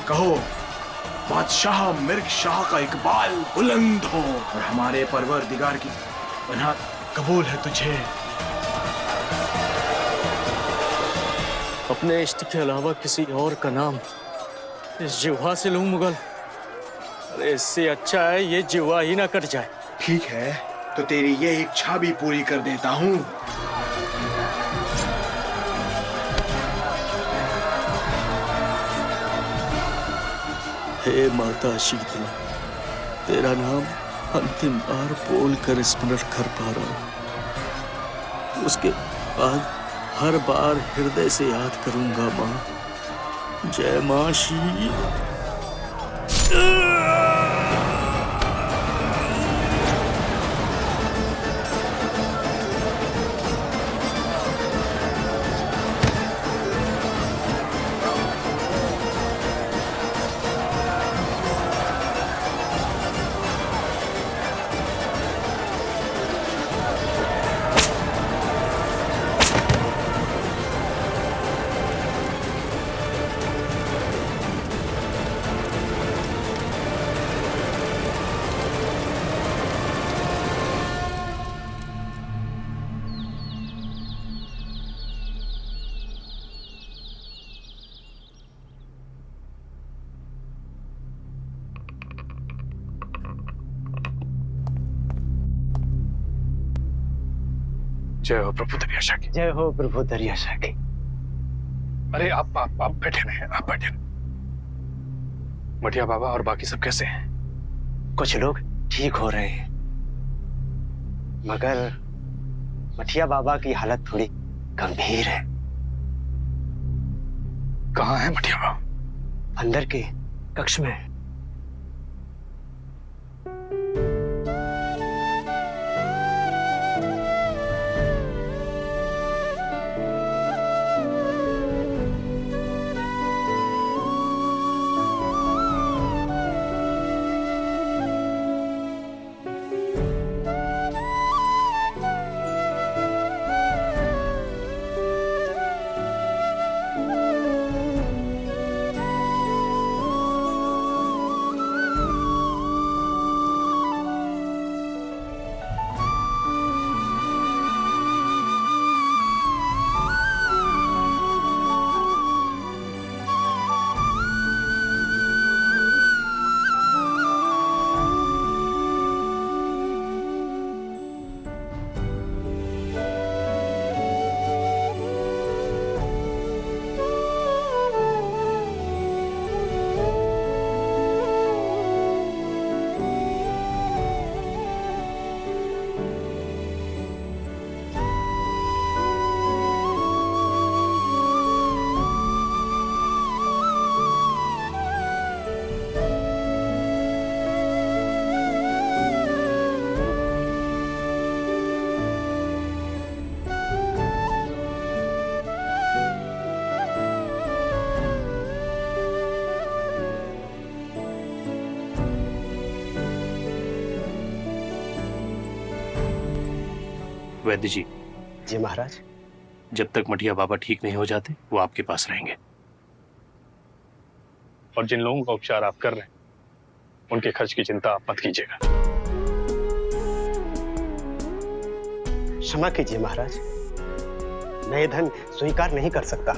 कहो बादशाह मिर्ग शाह का इकबाल बुलंद हो और हमारे परवरदिगार की पनाह कबूल है तुझे। अपने इष्ट के अलावा किसी और का नाम इस जिह्वा से लूं मुगल? अरे इससे अच्छा है ये जिह्वा ही ना कट जाए। ठीक है, तो तेरी ये इच्छा भी पूरी कर देता हूँ। हे माता शीतला, तेरा नाम अंतिम बार बोलकर स्मरण कर पा रहा हूँ। उसके बाद हर बार हृदय से याद करूंगा माँ। जय माँ शी। जय हो प्रभु दरियाशाह की। जय हो प्रभु दरियाशाह की। अरे आप बैठे रहे, आप बैठे रहे। मटिया बाबा और बाकी सब कैसे हैं? कुछ लोग ठीक हो रहे हैं, मगर मटिया बाबा की हालत थोड़ी गंभीर है। कहाँ है मटिया बाबा? अंदर के कक्ष में। वैद्य जी। जी महाराज। जब तक मटिया बाबा ठीक नहीं हो जाते वो आपके पास रहेंगे, और जिन लोगों का उपचार आप कर रहे हैं उनके खर्च की चिंता आप मत कीजिएगा। क्षमा कीजिए महाराज, मैं ये धन स्वीकार नहीं कर सकता।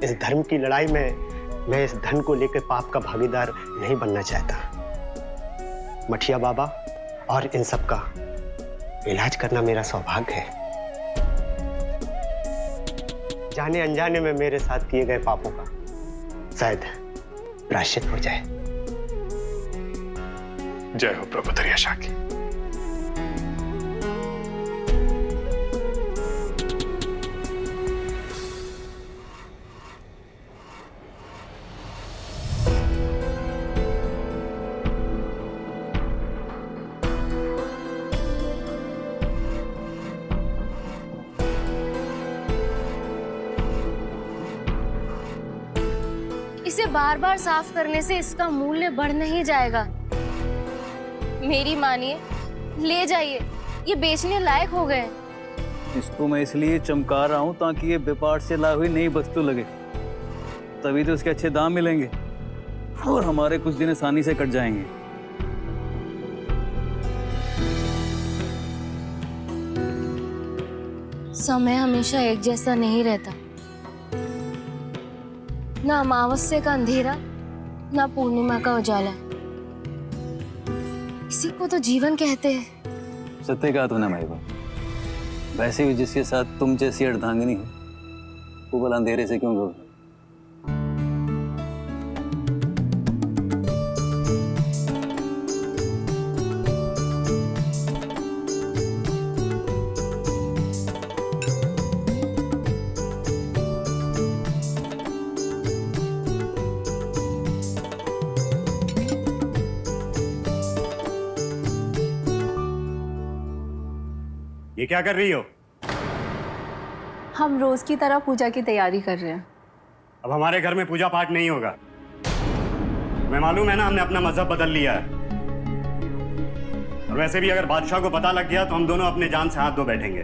इस धर्म की लड़ाई में मैं इस धन को लेकर पाप का भागीदार नहीं बनना चाहता। मटिया बाबा और इन सब का इलाज करना मेरा सौभाग्य है। जाने अनजाने में मेरे साथ किए गए पापों का शायद प्रायश्चित हो जाए। जय हो प्रभु दरियाशाह की। इसे बार बार साफ करने से इसका मूल्य बढ़ नहीं जाएगा। मेरी मानिए, ले जाइए, ये बेचने लायक हो गए। इसको मैं इसलिए चमका रहा हूँ ताकि ये व्यापार से लाई हुई नई वस्तु लगे। तभी तो उसके अच्छे दाम मिलेंगे और हमारे कुछ दिन आसानी से कट जाएंगे। समय हमेशा एक जैसा नहीं रहता, ना अमावस्या का अंधेरा ना पूर्णिमा का उजाला। इसी को तो जीवन कहते हैं। सत्य कहा तूने महबूबा। वैसे भी जिसके साथ तुम जैसी अर्धांगिनी हो वो भला अंधेरे से क्यों घूमे? ये क्या कर रही हो? हम रोज की तरह पूजा की तैयारी कर रहे हैं। अब हमारे घर में पूजा पाठ नहीं होगा। तुम्हें मालूम है ना, हमने अपना मजहब बदल लिया है। और वैसे भी अगर बादशाह को पता लग गया तो हम दोनों अपने जान से हाथ धो बैठेंगे।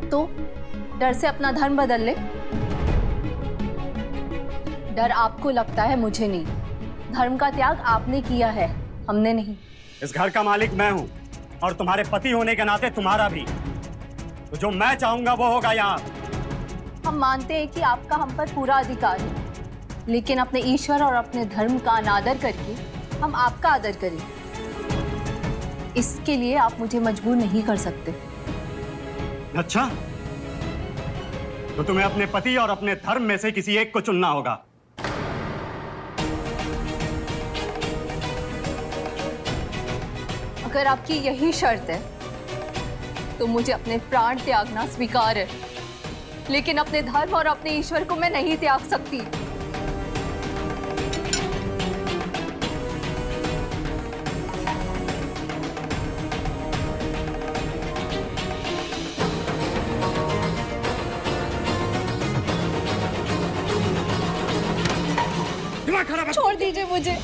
तो डर से अपना धर्म बदल ले। डर आपको लगता है, मुझे नहीं। धर्म का त्याग आपने किया है, हमने नहीं। इस घर का मालिक मैं हूं और तुम्हारे पति होने के नाते तुम्हारा भी। तो जो मैं चाहूंगा वो होगा यहाँ। हम मानते हैं कि आपका हम पर पूरा अधिकार है, लेकिन अपने ईश्वर और अपने धर्म का अनादर करके हम आपका आदर करें। इसके लिए आप मुझे मजबूर नहीं कर सकते। अच्छा, तो तुम्हें अपने पति और अपने धर्म में से किसी एक को चुनना होगा। अगर आपकी यही शर्त है तो मुझे अपने प्राण त्यागना स्वीकार है, लेकिन अपने धर्म और अपने ईश्वर को मैं नहीं त्याग सकती। छोड़ दीजिए मुझे।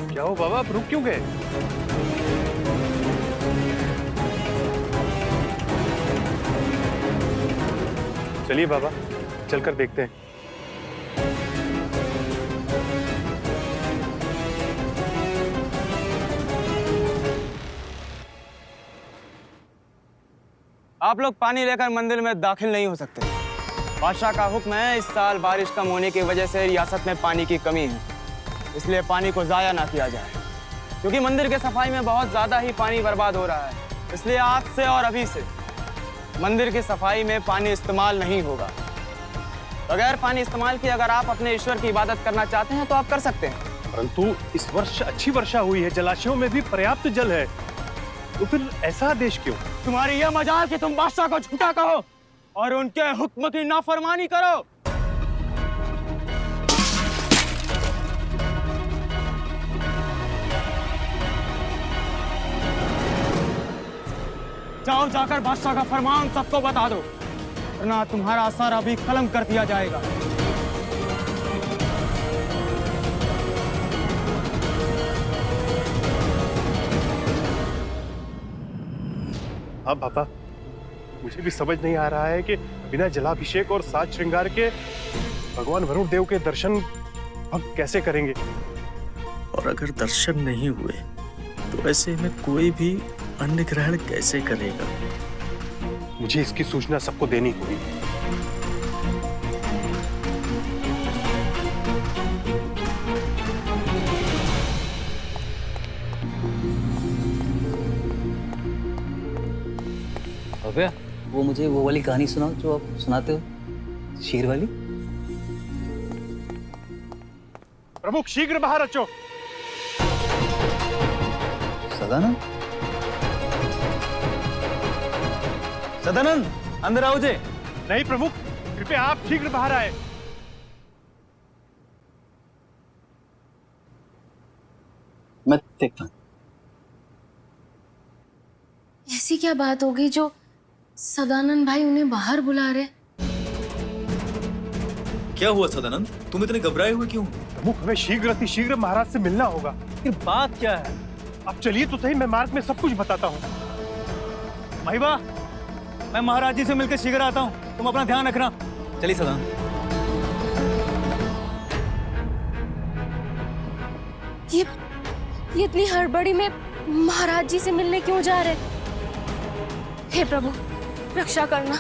क्या हो बाबा, आप रुक क्यों गए? चलिए बाबा, चलकर देखते हैं। आप लोग पानी लेकर मंदिर में दाखिल नहीं हो सकते। बादशाह का हुक्म है, इस साल बारिश कम होने की वजह से रियासत में पानी की कमी है, इसलिए पानी को ज़ाया ना किया जाए। क्योंकि मंदिर के सफाई में बहुत ज़्यादा ही पानी बर्बाद हो रहा है, इसलिए आज से और अभी से मंदिर की सफाई में पानी इस्तेमाल नहीं होगा। बगैर पानी इस्तेमाल किए अगर आप अपने ईश्वर की इबादत करना चाहते हैं तो आप कर सकते हैं। परंतु इस वर्ष अच्छी वर्षा हुई है, जलाशयों में भी पर्याप्त जल है, तो फिर ऐसा आदेश क्यों? तुम्हारी यह मजाल कि तुम बादशाह को झूठा कहो और उनके हुक्म की नाफरमानी करो। जाओ, जाकर बादशाह का फरमान सबको बता दो, वरना तुम्हारा सारा भी कलम कर दिया जाएगा। अब पापा, मुझे भी समझ नहीं आ रहा है कि बिना जलाभिषेक और साज श्रृंगार के भगवान वरुण देव के दर्शन हम कैसे करेंगे। और अगर दर्शन नहीं हुए तो ऐसे में कोई भी अन्न ग्रहण कैसे करेगा? मुझे इसकी सूचना सबको देनी होगी। भव्या, वो मुझे वो वाली कहानी सुनाओ जो आप सुनाते हो, शीर वाली। प्रमुख शीघ्र बाहर रचो। सदानंद, सदानंद अंदर आओ जे। नहीं प्रमुख, कृपया आप शीघ्र बाहर आए। मैं देखता हूं। ऐसी क्या बात होगी जो सदानंद भाई उन्हें बाहर बुला रहे? क्या हुआ सदानंद, तुम इतने घबराए हुए क्यों? प्रमुख, हमें शीघ्र अतिशीघ्र महाराज से मिलना होगा। फिर बात क्या है? अब चलिए तो सही, मैं मार्ग में सब कुछ बताता हूँ। महिबा, मैं महाराज जी से मिलकर शीघ्र आता हूँ, तुम अपना ध्यान रखना। चलिए सदानंद। ये इतनी हड़बड़ी में महाराज जी से मिलने क्यों जा रहे? हे प्रभु, रक्षा करना।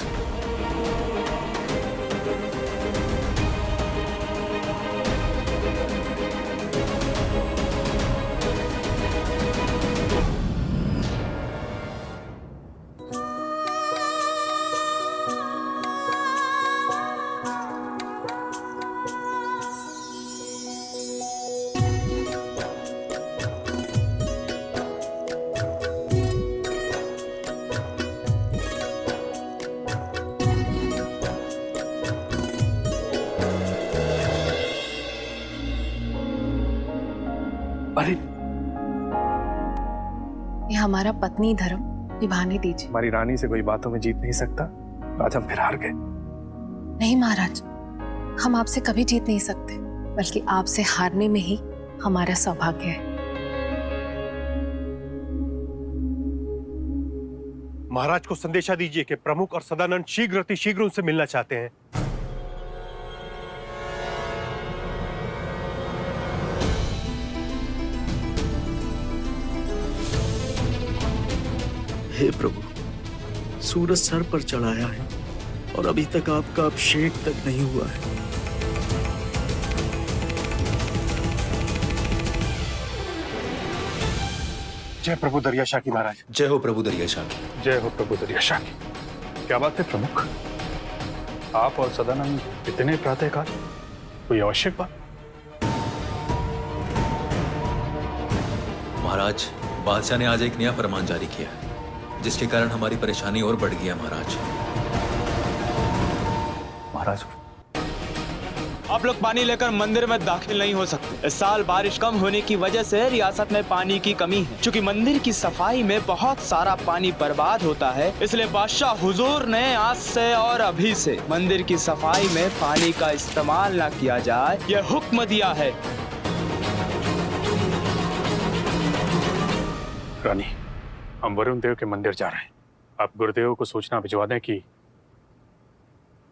अरे, ये हमारा पत्नी धर्म निभाने दीजिए। हमारी रानी से कोई बातों में जीत नहीं सकता। आज हम फिर हार गए। नहीं महाराज, हम आपसे कभी जीत नहीं सकते, बल्कि आपसे हारने में ही हमारा सौभाग्य है। महाराज को संदेशा दीजिए कि प्रमुख और सदानंद शीघ्र अतिशीघ्र उनसे मिलना चाहते हैं। हे प्रभु, सूरज सर पर चढ़ाया है और अभी तक आपका अभिषेक तक नहीं हुआ है। जय प्रभु दरियाशाह की महाराज। जय हो प्रभु दरियाशाह की। जय हो प्रभु दरियाशाह की। क्या बात है प्रमुख, आप और सदानंद इतने प्रातःकाल? कोई आवश्यक बात? महाराज, बादशाह ने आज एक नया फरमान जारी किया है, जिसके कारण हमारी परेशानी और बढ़ गई है। महाराज, महाराज, आप लोग पानी लेकर मंदिर में दाखिल नहीं हो सकते। इस साल बारिश कम होने की वजह से रियासत में पानी की कमी है। चूंकि मंदिर की सफाई में बहुत सारा पानी बर्बाद होता है, इसलिए बादशाह हुजूर ने आज से और अभी से मंदिर की सफाई में पानी का इस्तेमाल न किया जाए, यह हुक्म दिया है। रानी, हम वरुण देव के मंदिर जा रहे हैं। आप गुरुदेव को सूचना भिजवा दें कि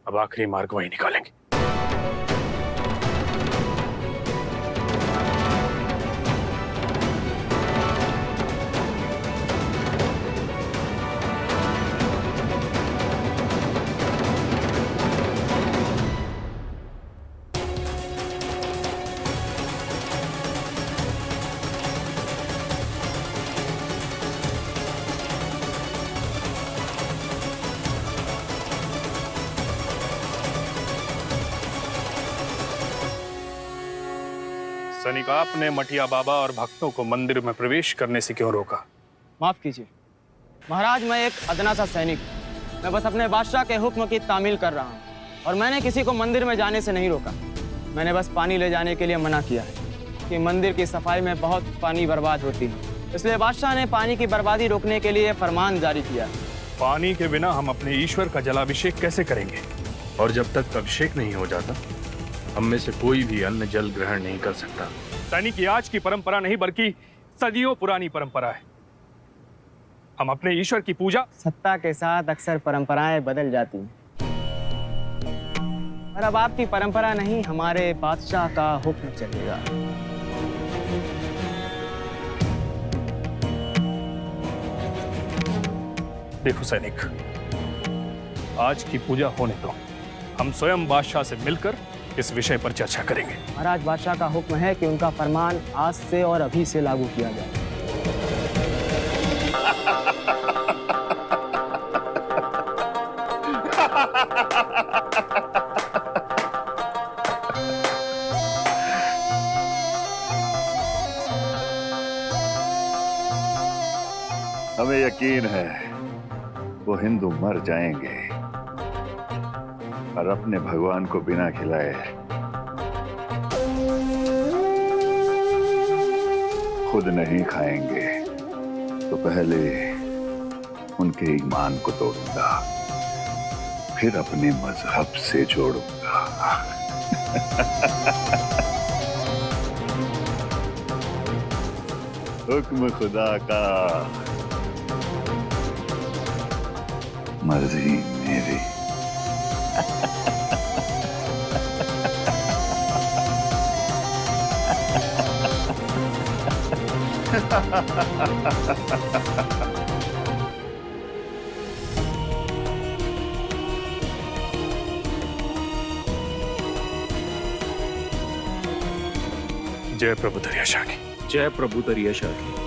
अब आखिरी मार्ग वही निकालेंगे। सैनिक, आपने मटिया बाबा और भक्तों को मंदिर में प्रवेश करने से क्यों रोका? माफ कीजिए महाराज, मैं एक अदना सा सैनिक हूं। मैं बस अपने बादशाह के हुक्म की तामील कर रहा हूँ और मैंने किसी को मंदिर में जाने से नहीं रोका। मैंने बस पानी ले जाने के लिए मना किया है कि मंदिर की सफाई में बहुत पानी बर्बाद होती है, इसलिए बादशाह ने पानी की बर्बादी रोकने के लिए फरमान जारी किया। पानी के बिना हम अपने ईश्वर का जलाभिषेक कैसे करेंगे? और जब तक अभिषेक नहीं हो जाता, हम में से कोई भी अन्न जल ग्रहण नहीं कर सकता। सैनिक, ये आज की परंपरा नहीं बल्कि सदियों पुरानी परंपरा है। हम अपने ईश्वर की पूजा। सत्ता के साथ अक्सर परंपराएं बदल जाती हैं, और अब आपकी परंपरा नहीं, हमारे बादशाह का हुक्म चलेगा। देखो सैनिक, आज की पूजा होने दो। हम स्वयं बादशाह से मिलकर इस विषय पर चर्चा करेंगे। महाराज, बादशाह का हुक्म है कि उनका फरमान आज से और अभी से लागू किया जाए। हमें यकीन है वो हिंदू मर जाएंगे और अपने भगवान को बिना खिलाए खुद नहीं खाएंगे। तो पहले उनके ईमान को तोड़ूंगा, फिर अपने मजहब से जोड़ूंगा। हुक्म खुदा का, मर्जी मेरी। जय प्रभु दरियाशाह की। जय प्रभु दरियाशाह की।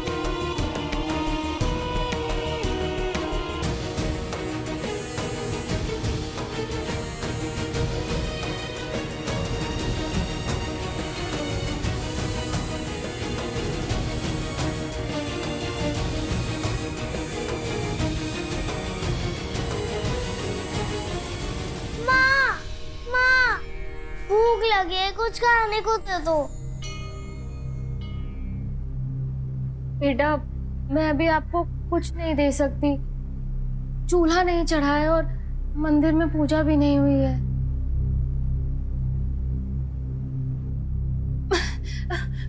भूख लगी है, कुछ खाने को दे दो। बेटा, मैं अभी आपको कुछ नहीं दे सकती। चूल्हा नहीं चढ़ा है और मंदिर में पूजा भी नहीं हुई है।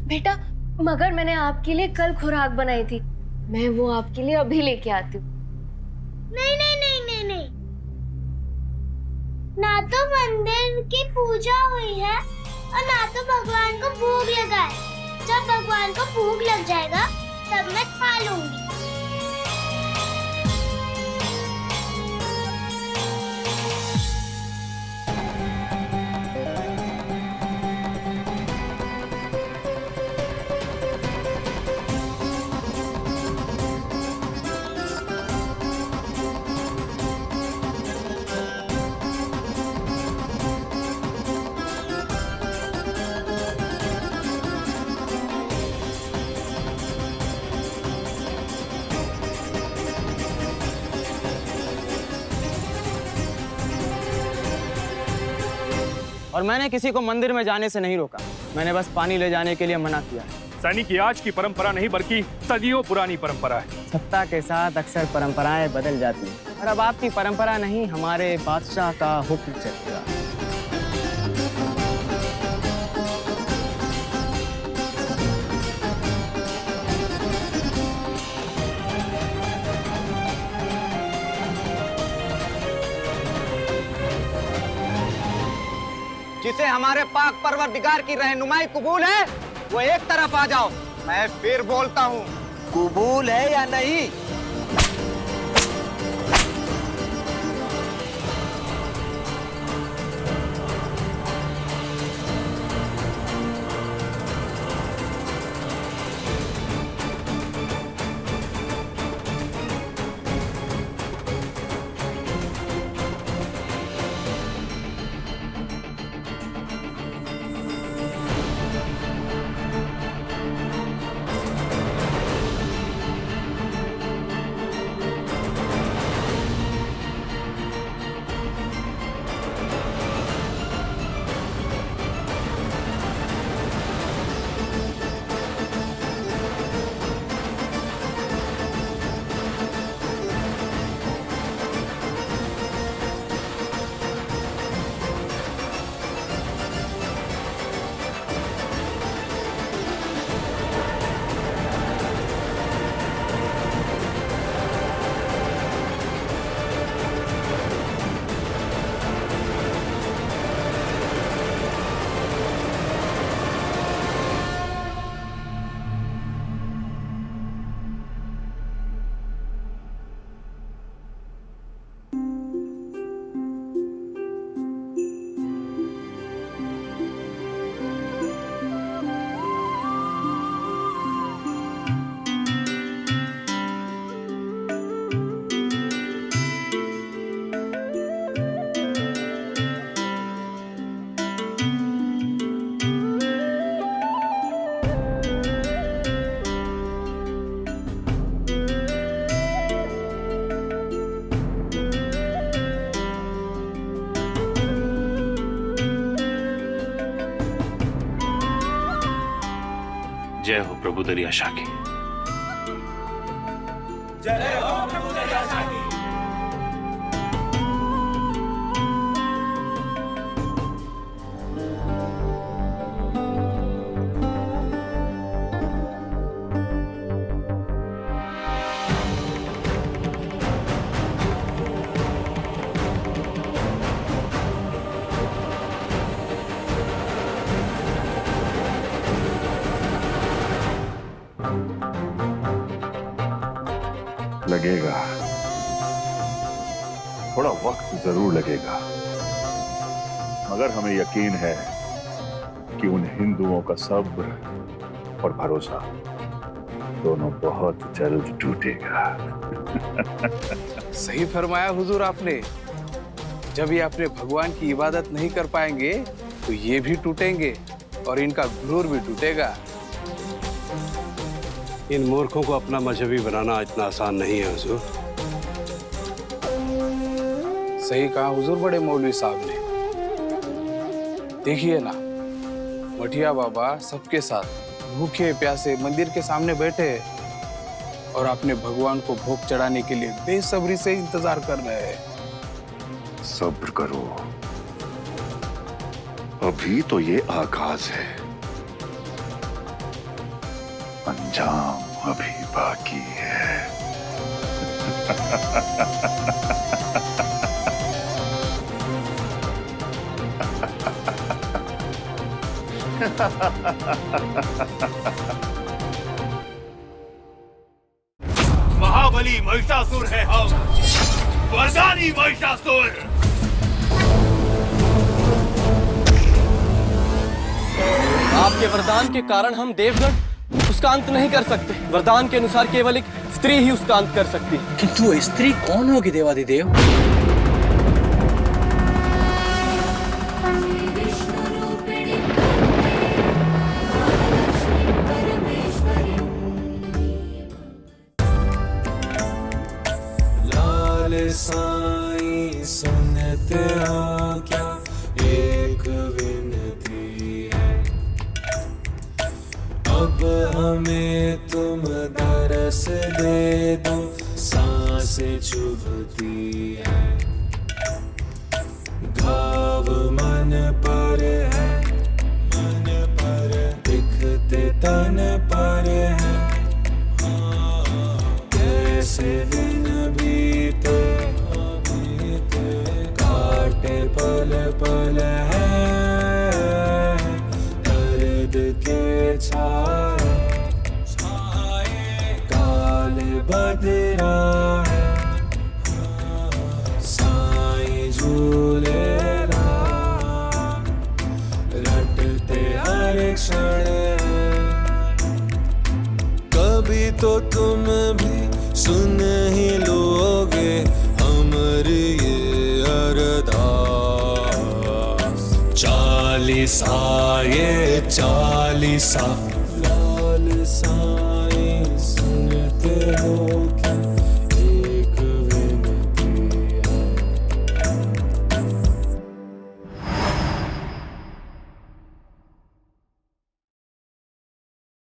बेटा, मगर मैंने आपके लिए कल खुराक बनाई थी, मैं वो आपके लिए अभी लेके आती हूँ। नहीं नहीं नहीं नहीं नहीं, ना तो मंदिर की पूजा हुई है और ना तो भगवान को भोग लगा है। जब भगवान को भोग लग जाएगा तब मैं खा लूंगी। और मैंने किसी को मंदिर में जाने से नहीं रोका, मैंने बस पानी ले जाने के लिए मना किया। सैनिक, ये आज की परंपरा नहीं बल्कि सदियों पुरानी परंपरा है। सत्ता के साथ अक्सर परंपराएं बदल जाती हैं, और अब आपकी परंपरा नहीं, हमारे बादशाह का हुक्म चलेगा। जिसे हमारे पाक परवरदिगार की रहनुमाई कबूल है वो एक तरफ आ जाओ। मैं फिर बोलता हूँ, कबूल है या नहीं? जय हो प्रभु दरिया शाह की। जय हो प्रभु दरिया शाह की। लगेगा, थोड़ा वक्त जरूर लगेगा, मगर हमें यकीन है कि उन हिंदुओं का सब्र और भरोसा दोनों बहुत जल्द टूटेगा। सही फरमाया हुजूर आपने। जब ये अपने भगवान की इबादत नहीं कर पाएंगे तो ये भी टूटेंगे और इनका गुरूर भी टूटेगा। इन मूर्खों को अपना मजहबी बनाना इतना आसान नहीं है हुजूर। सही कहा हुजूर बड़े मौलवी साहब ने। देखिए ना, मठिया बाबा सबके साथ भूखे प्यासे मंदिर के सामने बैठे और अपने भगवान को भोग चढ़ाने के लिए बेसब्री से इंतजार कर रहे हैं। सब्र करो, अभी तो ये आगाज है, अंजाम अभी बाकी है। महाबली महिषासुर है हम, वरदानी महिषासुर। आपके वरदान के कारण हम देवगण उसका अंत नहीं कर सकते। वरदान के अनुसार केवल एक स्त्री ही उसका अंत कर सकती है। किंतु स्त्री कौन होगी देवादिदेव? लाल साईं सुनते आज्ञा एक विनती है, अब हमें तुम दरस दे दो, सांसें चुभती है, घाव मन पर है, मन पर दिखते तन पर है, कैसे दिन बीते काटे पल पल है, दर्द के छाए काले बदरा है, साईं झूले रटते हर क्षण है, कभी तो तुम भी सुन ही लोगे हमारी ये अरदास। चालीसा ये चालीसा लाल सा